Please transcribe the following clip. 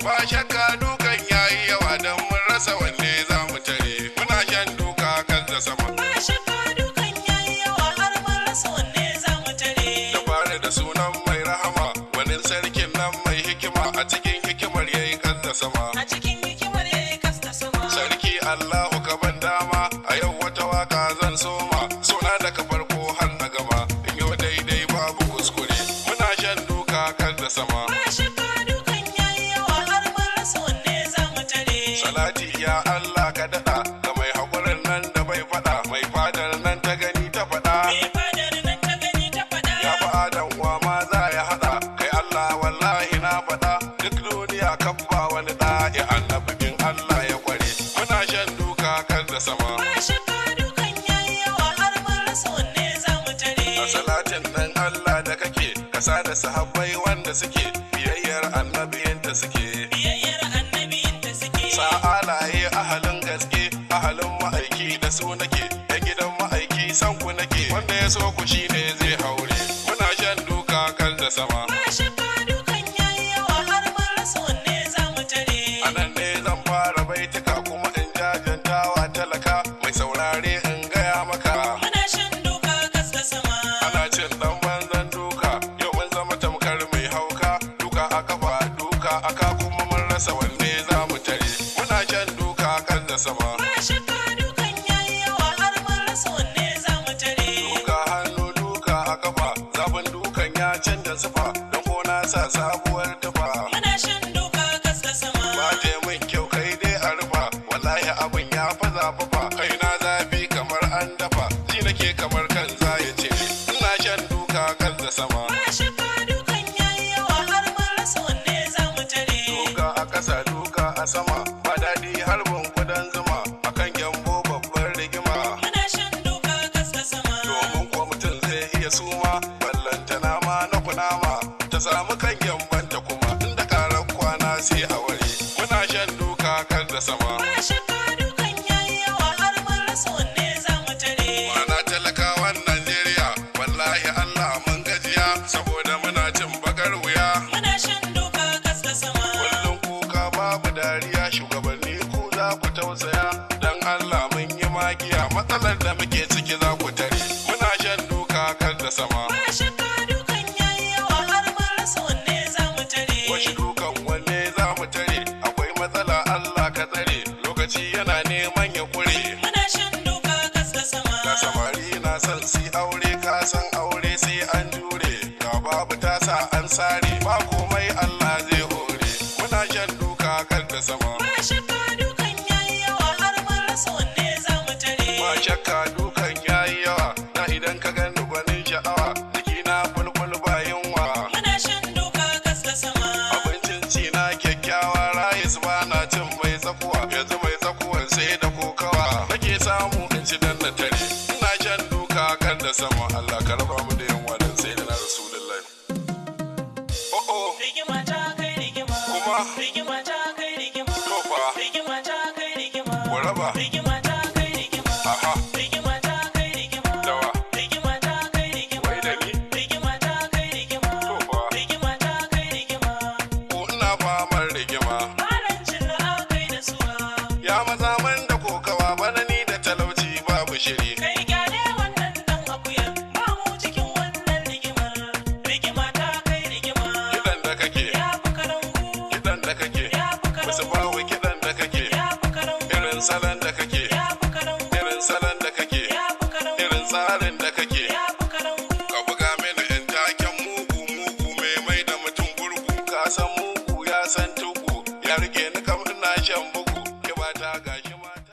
ba shakka dukan yayi yawa dan mun rasa wanne za mu tare muna shan duka kan da sama ba shakka dukan yayi yawa har mun rasa wanne za mu tare da fara da sunan mai rahama wani sarkin nan mai hikima a cikin hikimar yayi kan da sama a cikin hikimar yayi kas da sama sarki Allahu ka ban dama a yau wata waka zan soma suna daga farko har na gama in yau daidai babu kuskure muna shan duka kan da sama ba shakka dukan yayi yawa har mun rasa wanne za mu tare salati ya Allah ka daɗa ga mai haƙurin nan da bai faɗa mai fadar nan ta gani ta faɗa mai fadar nan ta gani ta faɗa ya fi adam wa ma za ya haɗa kai Allah wallahi na faɗa duk duniya kan ba wani ɗa'i annabin Allah ya kware muna shan duka kan da sama ba shakka dukan yayi yawa har mun rasa wanne za mu tare a salatin nan Allah da kake kasa da sahabbai wanda suke biyayyar annabiyin da suke biyayyar annabiyin da suke sa'alaye ahalin gaske ahalin ma'aiki da su nake da gidan ma'aiki san ku nake wanda ya so ku shine zai haure muna shan duka kan da sama ba shakka dukan yayi yawa har mun rasa wanne za mu tare anan ne zan fara baituka kuma in jajantawa talaka mai saurare in gaya maka muna shan duka kas da sama ana cin dan banzan duka yau mun zama tamkar mai hauka duka a kafa duka aka kuma mun rasa wanne za mu tare muna shan duka kan da sama ba shakka dukan yayi yawa har mun rasa wanne za mu tare duka hannu duka a kafa zabin dukan ya canza sifa don ko na sa sabuwar tufa muna shan duka kas da sama ba ta min kyau kai dai a rufa wallahi abin ya fa zafafa kai na zafi kamar an dafa ji nake kamar kan za ya ce ina shan duka kan da sama ba shakka dukan yayi yawa har mun rasa wanne za mu tare duka a ƙasa duka a sama ba daɗi harbin kudan zuma akan gyambo babbar rigima muna shan duka kas da sama domin kuwa mutum zai iya suma ballantana ma na kunama ta samu kan gyambanta kuma inda karar kwana sai a ware muna shan duka kan da sama ba shakka dukan yayi yawa har mun rasa wanne za mu tare mana talakawan Najeriya wallahi Allah mun gajiya saboda muna cin bakar wuya muna shan duka kas da sama kullum kuka babu dariya shugabanni ku za ku tausaya dan Allah mun yi magiya matsalar da muke ciki za ku tare muna shan duka kan da sama ba shakka dukan yayi yawa har mun rasa wanne za mu tare washi dukan wanne za mu tare akwai matsala Allah ka tsare lokaci yana neman ya kure muna shan duka kas da sama ga samari na son si aure ka san aure sai an jure ga babu ta sa an sare ba komai Allah zai hore muna shan duka kan da sama ba shakka dukan yayi yawa har mun rasa wanne za mu tare ba shakka dukan yayi yawa na idan ka gani gwanin sha'awa jikina bulbul ba yunwa muna shan duka kas da sama abincin ci na kyakkyawa rayis ba na cin mai tsakuwa yanzu mai tsakuwan sai da kokawa nake samu in ci dan na tare ina shan duka kan da sama Allah ka raba mu da yan wadan sai da na rasulullahi oh rigima ta kai rigima kuma rigima ta kai rigima to fa rigima ta kai rigima ku raba rigima ta kai rigima aha rigima ta kai rigima dawa rigima ta kai rigima wai da ni rigima ta kai rigima to fa rigima ta kai rigima ko ina famar rigima barancin da kai da suwa ya maza man da kokawa bana ni da talauci babu shiri kai gyale wannan dan akuya ba mu cikin wannan rigimar rigima ta kai rigima kidan da kake ya fi karangu kidan da kake ya fi musu karangu bawo kidan da kake ya fi karangu irin salon da kake